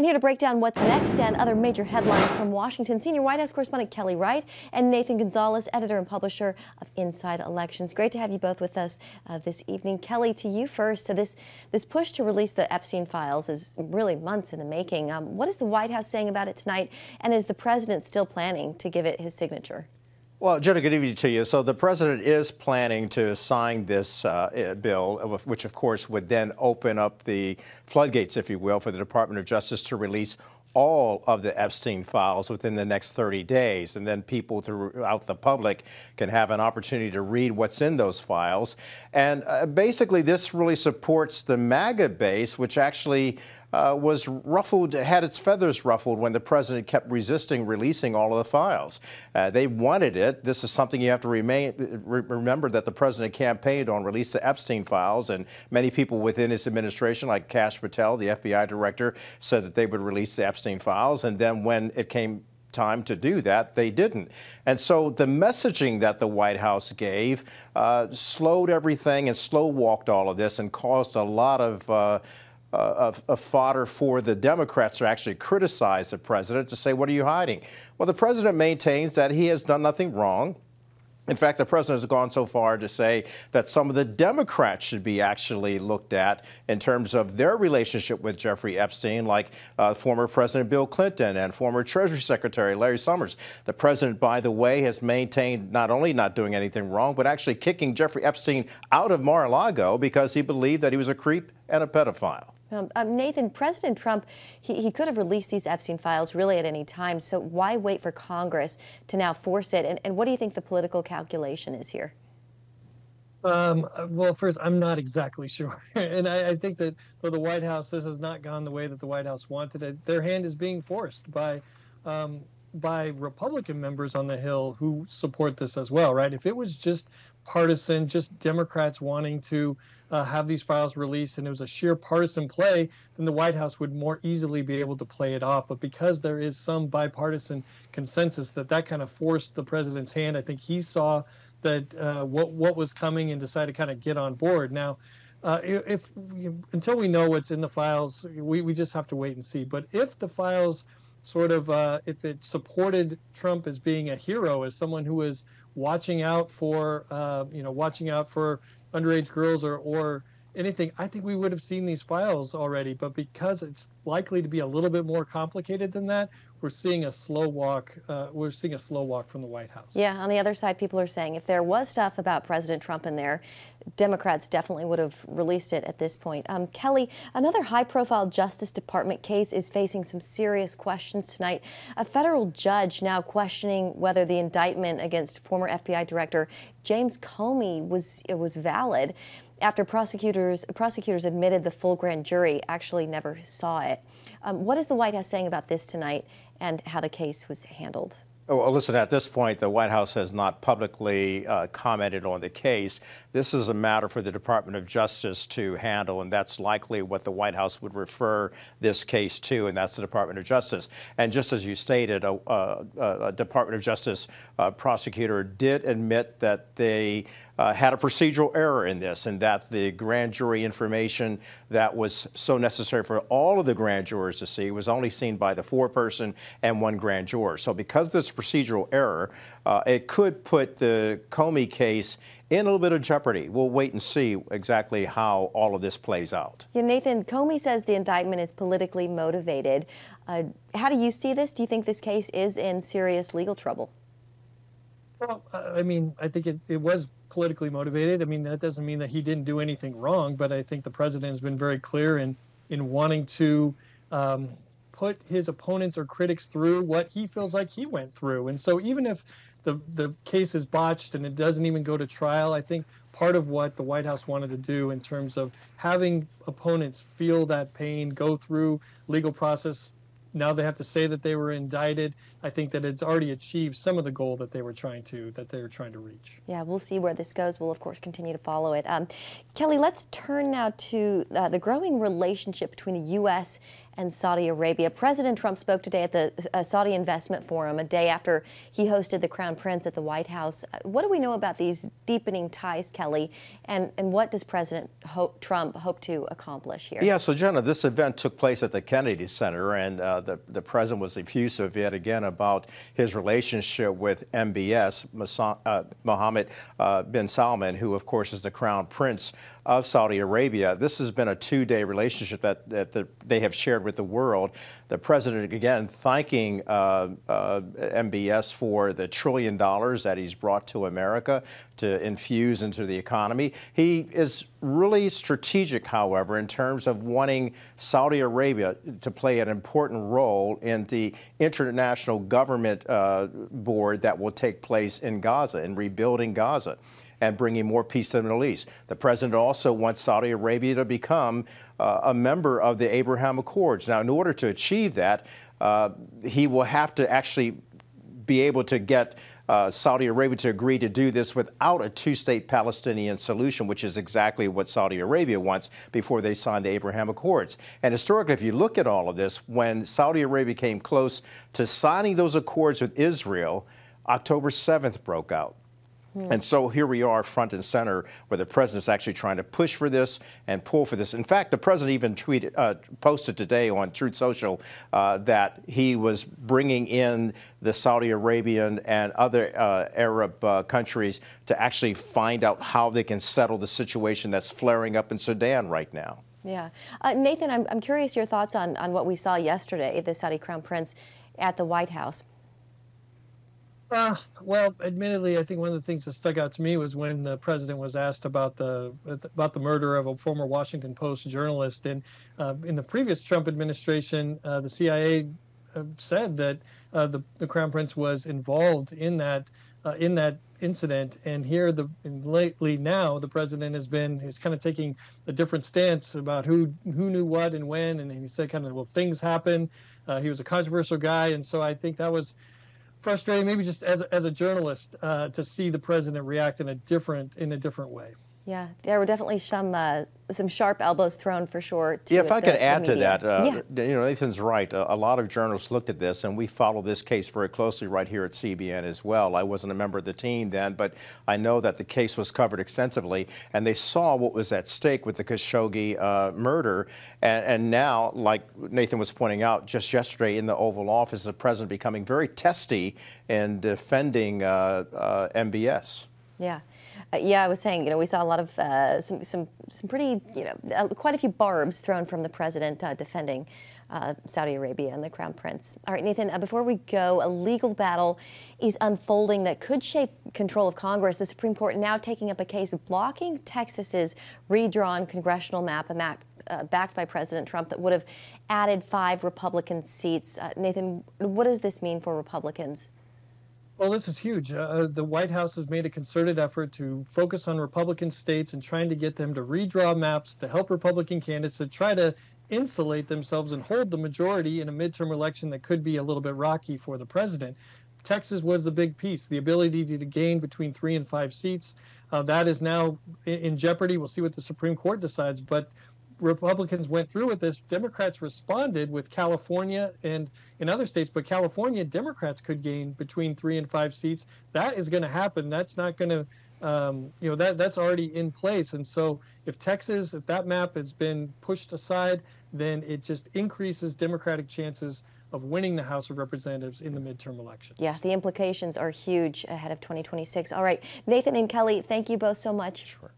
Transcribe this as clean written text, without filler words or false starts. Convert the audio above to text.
And here to break down what's next and other major headlines from Washington, senior White House correspondent Kelly Wright and Nathan Gonzales, editor and publisher of Inside Elections. Great to have you both with us this evening. Kelly, to you first. So this push to release the Epstein Files is really months in the making. What is the White House saying about it tonight, and is the president still planning to give it his signature? Well, Jenna, good evening to you. So the president is planning to sign this bill, which of course would then open up the floodgates, if you will, for the Department of Justice to release all of the Epstein files within the next 30 days. And then people throughout the public can have an opportunity to read what's in those files. And basically, this really supports the MAGA base, which actually was ruffled, had its feathers ruffled when the president kept resisting releasing all of the files. They wanted it. This is something you have to remember, that the president campaigned on release the Epstein files, and many people within his administration, like Kash Patel, the FBI director, said that they would release the Epstein files, and then when it came time to do that, they didn't. And so the messaging that the White House gave slowed everything and slow-walked all of this and caused a lot of fodder for the Democrats to actually criticize the president, to say, what are you hiding? Well, the president maintains that he has done nothing wrong. In fact, the president has gone so far to say that some of the Democrats should be actually looked at in terms of their relationship with Jeffrey Epstein, like former President Bill Clinton and former Treasury Secretary Larry Summers. The president, by the way, has maintained not only not doing anything wrong, but actually kicking Jeffrey Epstein out of Mar-a-Lago because he believed that he was a creep and a pedophile. Nathan, President Trump, he could have released these Epstein files really at any time, so why wait for Congress to now force it? And what do you think the political calculation is here? Well, first, I'm not exactly sure. And I think that for the White House, this has not gone the way that the White House wanted it. Their hand is being forced by Republican members on the Hill who support this as well, right? If it was just partisan, just Democrats wanting to have these files released, and it was a sheer partisan play, then the White House would more easily be able to play it off. But because there is some bipartisan consensus that kind of forced the president's hand, I think he saw that what was coming and decided to kind of get on board. Now, until we know what's in the files, we just have to wait and see. But if the files sort of, if it supported Trump as being a hero, as someone who was watching out for, watching out for underage girls or anything, I think we would have seen these files already. But because it's likely to be a little bit more complicated than that, we're seeing a slow walk. We're seeing a slow walk from the White House. Yeah, on the other side, people are saying if there was stuff about President Trump in there, Democrats definitely would have released it at this point. Kelly, another high-profile Justice Department case is facing some serious questions tonight. A federal judge now questioning whether the indictment against former FBI Director James Comey was valid, after prosecutors admitted the full grand jury actually never saw it. What is the White House saying about this tonight and how the case was handled? Well, listen, at this point, the White House has not publicly commented on the case. This is a matter for the Department of Justice to handle, and that's likely what the White House would refer this case to, and that's the Department of Justice. And just as you stated, a Department of Justice prosecutor did admit that they had a procedural error in this, and that the grand jury information that was so necessary for all of the grand jurors to see was only seen by the foreperson and one grand juror. So because of this procedural error, it could put the Comey case in a little bit of jeopardy. We'll wait and see exactly how all of this plays out. Yeah, Nathan, Comey says the indictment is politically motivated. How do you see this? Do you think this case is in serious legal trouble? Well, I mean, I think it was politically motivated. I mean, that doesn't mean that he didn't do anything wrong, but I think the president has been very clear in wanting to put his opponents or critics through what he feels like he went through. And so even if the case is botched and it doesn't even go to trial, I think part of what the White House wanted to do in terms of having opponents feel that pain, go through legal process, now they have to say that they were indicted. I think that it's already achieved some of the goal that they were trying to reach. Yeah, we'll see where this goes. We'll, of course, continue to follow it. Kelly, let's turn now to the growing relationship between the U.S. and Saudi Arabia. President Trump spoke today at the Saudi Investment Forum, a day after he hosted the Crown Prince at the White House. What do we know about these deepening ties, Kelly, and what does President Trump hope to accomplish here? Yeah, so Jenna, this event took place at the Kennedy Center, and the president was effusive yet again about his relationship with MBS, Mohammed bin Salman, who of course is the Crown Prince of Saudi Arabia. This has been a two-day relationship that they have shared with the world. The president, again, thanking MBS for the $1 trillion that he's brought to America to infuse into the economy. He is really strategic, however, in terms of wanting Saudi Arabia to play an important role in the international government board that will take place in Gaza, in rebuilding Gaza and bringing more peace to the Middle East. The president also wants Saudi Arabia to become a member of the Abraham Accords. Now, in order to achieve that, he will have to actually be able to get Saudi Arabia to agree to do this without a two-state Palestinian solution, which is exactly what Saudi Arabia wants before they sign the Abraham Accords. And historically, if you look at all of this, when Saudi Arabia came close to signing those accords with Israel, October 7th broke out. And so here we are front and center where the president's actually trying to push for this and pull for this. In fact, the president even posted today on Truth Social that he was bringing in the Saudi Arabian and other Arab countries to actually find out how they can settle the situation that's flaring up in Sudan right now. Yeah. Nathan, I'm curious your thoughts on what we saw yesterday, the Saudi Crown Prince at the White House. Well, admittedly, I think one of the things that stuck out to me was when the president was asked about the murder of a former Washington Post journalist. And in the previous Trump administration, the CIA said that the Crown Prince was involved in that incident. And here, lately now, the president is kind of taking a different stance about who knew what and when. And he said kind of, well, things happen. He was a controversial guy, and so I think that was frustrating, maybe just as a journalist, to see the president react in a different way. Yeah, there were definitely some sharp elbows thrown for sure. Yeah, if I could add to that, you know, Nathan's right. A lot of journalists looked at this, and we follow this case very closely right here at CBN as well. I wasn't a member of the team then, but I know that the case was covered extensively, and they saw what was at stake with the Khashoggi murder. And now, like Nathan was pointing out just yesterday in the Oval Office, the president becoming very testy in defending MBS. Yeah. Yeah, I was saying, you know, we saw a lot of some pretty, you know, quite a few barbs thrown from the president defending Saudi Arabia and the Crown Prince. All right, Nathan, before we go, a legal battle is unfolding that could shape control of Congress. The Supreme Court now taking up a case blocking Texas's redrawn congressional map, a map backed by President Trump that would have added 5 Republican seats. Nathan, what does this mean for Republicans? Well, this is huge. The White House has made a concerted effort to focus on Republican states and trying to get them to redraw maps to help Republican candidates to try to insulate themselves and hold the majority in a midterm election that could be a little bit rocky for the president. Texas was the big piece, the ability to gain between 3 and 5 seats. That is now in jeopardy. We'll see what the Supreme Court decides, but Republicans went through with this. Democrats responded with California and in other states, but California Democrats could gain between 3 and 5 seats. That is going to happen. That's not going to, you know, that's already in place. And so if that map has been pushed aside, then it just increases Democratic chances of winning the House of Representatives in the midterm elections. Yeah, the implications are huge ahead of 2026. All right, Nathan and Kelly, thank you both so much. Sure.